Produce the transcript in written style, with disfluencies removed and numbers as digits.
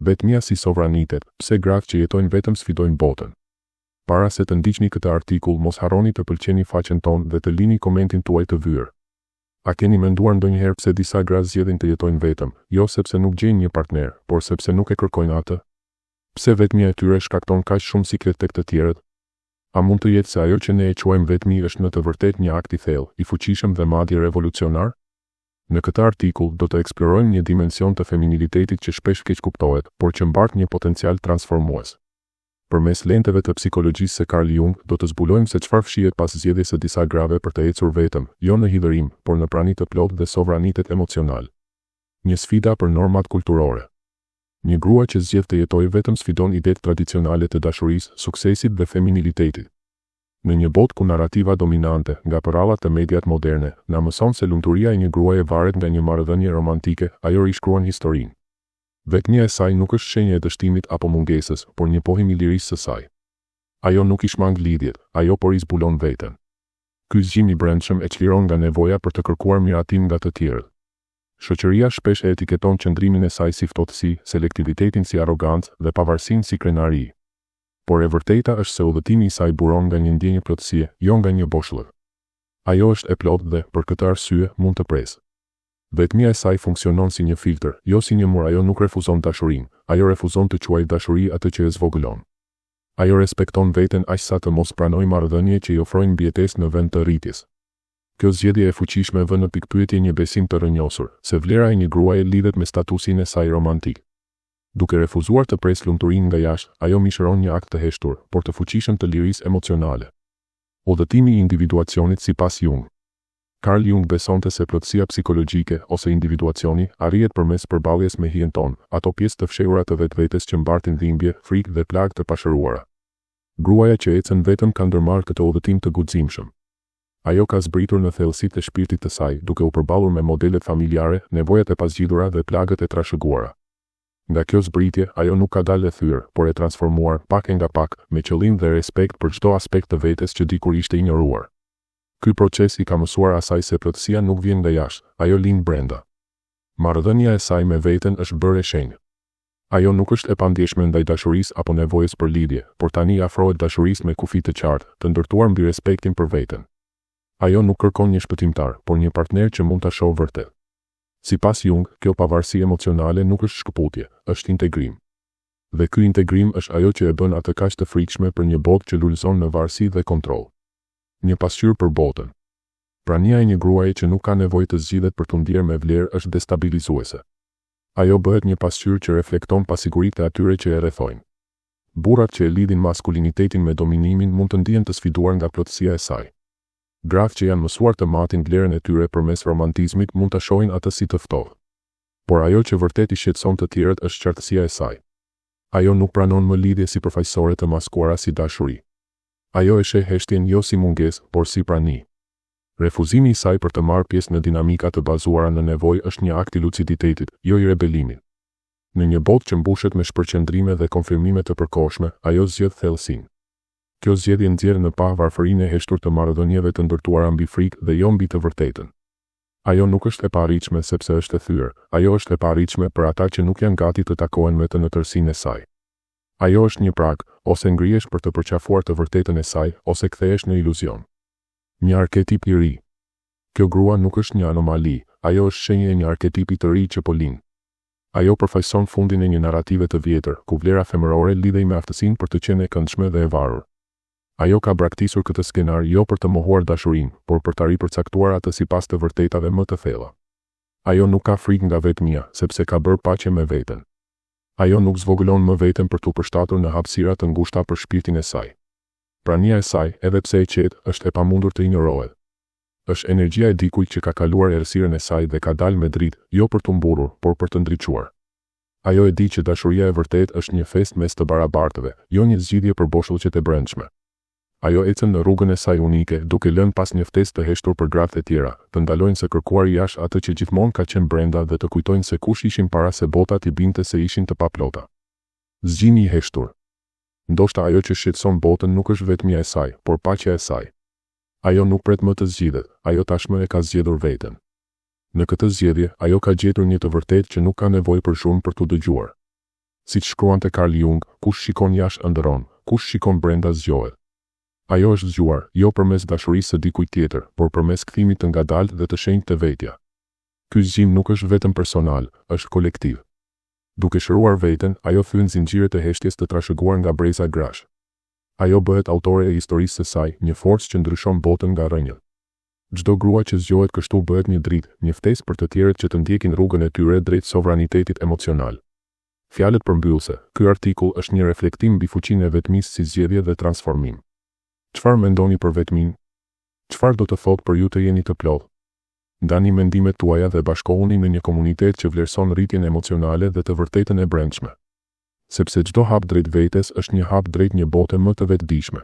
Vetmia si sovranitet, pse gratë që jetojnë vetëm sfidojnë botën. Para se të ndiqni këtë artikull, mos harroni të pëlqeni faqen tonë dhe të lini komentin tuaj të vyer. A keni menduar ndonjëherë pse disa gra zgjedhin të jetojnë vetëm, jo sepse nuk gjejnë një partner, por sepse nuk e kërkojnë atë? Pse vetmia e tyre shkakton kaq shumë siklet tek të tjerët? A mund të jetë se ajo që ne e quajmë vetmi është në të vërtetë një akt i thellë, i fuqishëm dhe madje revolucionar? Në këtë artikull do të eksplorojmë një dimension të feminilitetit që shpesh keq kuptohet, por që mbart një potencial transformues. Përmes lenteve të psikologjisë së Carl Jung, do të zbulojmë se çfarë fshihet pas zgjedhjes së disa grave për të ecur vetëm, jo në hidhërim, por në prani të plotë dhe sovranitet emocional. Një sfida për normat kulturore. Një grua që zgjedh të jetojë vetëm sfidon idetë tradicionale të dashurisë, suksesit dhe feminilitetit. Në një botë ku narrativa dominante, nga përrallat të mediat moderne, na mëson se lumturia e një gruaje varet nga një marrëdhënie romantike, ajo rishkruan historinë. Vetmia e saj nuk është shenjë e dështimit apo mungesës, por një pohim i lirisë së saj. Ajo nuk i shmang lidhjet, ajo por i zbulon veten. Ky zgjim i brendshëm e çliron nga nevoja për të kërkuar miratim nga të tjerët. Shoqëria shpesh e etiketon qëndrimin e saj si ftohtësi, selektivitetin si arrogancë dhe pavarësinë si krenari. Por e vërteta është se udhëtimi i saj buron nga një ndjenjë plotësie, jo nga një boshllëk. Ajo është e plotë dhe, për këtë arsye, mund të presë. Vetmia e saj funksionon si një filtr, jo si një mur. Ajo nuk refuzon dashurinë, ajo refuzon të quajë dashuri atë që e zvogëlon. Ajo respekton veten aq sa të mos pranojë marrëdhënie që i ofrojnë mbjetesë në vend të rritjes. Kjo zgjedhje e fuqishme vën në pikpyetje një besim të rrënjosur, se vlera e një gruaje lidhet me statusin e saj romantik. Duke refuzuar të presë lumturinë nga jashtë, ajo mishëron një akt të heshtur, por të fuqishëm të lirisë emocionale. Udhëtimi i individuacionit sipas Jung. Carl Jung besonte se plotësia psikologjike ose individuacioni arrihet përmes përballjes me hijen tonë, ato pjesë të fshehura të vetvetes që mbartin dhimbje, frikë dhe plagë të pashëruara. Gruaja që ecën vetëm ka ndërmarrë këtë udhëtim të guximshëm. Ajo ka zbritur në thellësitë e shpirtit të saj, duke u përballur me modelet familjare, nevojat e pasgjidhura dhe plagët e trashëguara. Nga kjo zbritje, ajo nuk ka dalë e thyrë, por e transformuar pak e nga pak, me qëllim dhe respekt për çdo aspekt të vetes që dikur ishte injoruar. Ky proces i ka mësuar asaj se plotësia nuk vjen nga jashtë, ajo lind brenda. Marrëdhënia e saj me veten është bërë e shenjtë. Ajo nuk është e pandjeshme ndaj dashurisë apo nevojës për lidhje, por tani afrohet dashurisë me kufi të qartë, të ndërtuar mbi respektin për veten. Ajo nuk kërkon një shpëtimtar, por një partner që mund ta shohë vërtet. Sipas Jung, kjo pavarësi emocionale nuk është shkëputje, është integrim. Dhe ky integrim është ajo që e bën atë kaq të frikshme për një botë që lulëzon në varësi dhe kontroll. Një pasqyrë për botën. Prania e një gruaje që nuk ka nevojë të zgjidhet për t'u ndier me vlerë është destabilizuese. Ajo bëhet një pasqyrë që reflekton pasiguritë e atyre që e rrethojnë. Burrat që e lidhin maskulinitetin me dominimin mund të ndihen të sfiduar nga plotësia e saj. Gratë që janë mësuar të matin vlerën e tyre përmes romantizmit mund ta shohin atë si të ftohtë. Por ajo që vërtet i shqetëson të tjerët është qartësia e saj. Ajo nuk pranon më lidhje sipërfaqësore të maskuara si dashuri. Ajo e sheh heshtjen jo si mungesë, por si prani. Refuzimi i saj për të marrë pjesë në dinamika të bazuara në nevojë është një akt i luciditetit, jo i rebelimit. Në një botë që mbushet me shpërqendrime dhe konfirmime të përkohshme, ajo zgjedh thellësinë. Kjo zgjedhje nxjerr në pa varfërinë e heshtur të marrëdhënieve të ndërtuara mbi frikë dhe jo mbi të vërtetën. Ajo nuk është e paarritshme sepse është e thyrë, ajo është e paarritshme për ata që nuk janë gati të takohen me të në tërësinë e saj. Ajo është një prag, ose ngrihesh për të përqafuar të vërtetën e saj, ose kthehesh në iluzion. Një arketip i ri. Kjo grua nuk është një anomali, ajo është shenjë e një arketipi të ri që po lind. Ajo përfaqëson fundin e një narrative të vjetër, ku vlera femërore lidhej me aftësinë për të qenë e këndshme dhe e varur. Ajo ka braktisur këtë skenar jo për të mohuar dashurinë, por për ta ripërcaktuar atë sipas të vërtetave më të thella. Ajo nuk ka frikë nga vetmia, sepse ka bërë paqe me veten. Ajo nuk zvogëlon më veten për t'u përshtatur në hapësira të ngushta për shpirtin e saj. Prania e saj, edhe pse e qetë, është e pamundur të injorohet. Është energjia e dikujt që ka kaluar errësirën e saj dhe ka dalë me dritë, jo për t'u mburur, por për të ndriçuar. Ajo e di që dashuria e vërtet është një festë mes të barabartëve, jo një zgjidhje për boshllëqet e brendshme. Ajo ecën në rrugën e saj unike, duke lënë pas një ftesë të heshtur për gratë e tjera, të ndalojnë se kërkuar jashtë atë që gjithmonë ka qenë brenda dhe të kujtojnë se kush ishin para se bota t'i binte se ishin të paplota. Zgjimi i heshtur. Ndoshta ajo që shqetëson botën nuk është vetmia e saj, por paqja e saj. Ajo nuk pret më të zgjidhet, ajo tashmë e ka zgjedhur veten. Në këtë zgjedhje, ajo ka gjetur një të vërtetë që nuk ka nevojë për shumë për t'u dëgjuar. Siç shkruante Carl Jung, kush shikon jashtë ëndërron, kush shikon brenda zgjohet. Ajo është zgjuar, jo përmes dashurisë së dikujt tjetër, por përmes kthimit të ngadaltë dhe të shenjtë të vetja. Ky zgjim nuk është vetëm personal, është kolektiv. Duke shëruar veten, ajo thyn zinxhire të heshtjes të trashëguar nga breza grash. Ajo bëhet autore e historisë së saj, një forcë që ndryshon botën nga rrënjët. Çdo grua që zgjohet kështu bëhet një dritë, një ftesë për të tjerët që të ndjekin rrugën e tyre drejt sovranitetit emocional. Fjalët përmbyllëse, ky artikull është një reflektim mbi fuqinë e vetmisë si zgjedhje dhe transformim. Çfarë mendoni për vetminë? Çfarë do të thotë për ju të jeni të plotë? Ndani mendimet tuaja dhe bashkohuni në një komunitet që vlerëson rritjen emocionale dhe të vërtetën e brendshme. Sepse çdo hap drejt vetes është një hap drejt një bote më të vetëdijshme.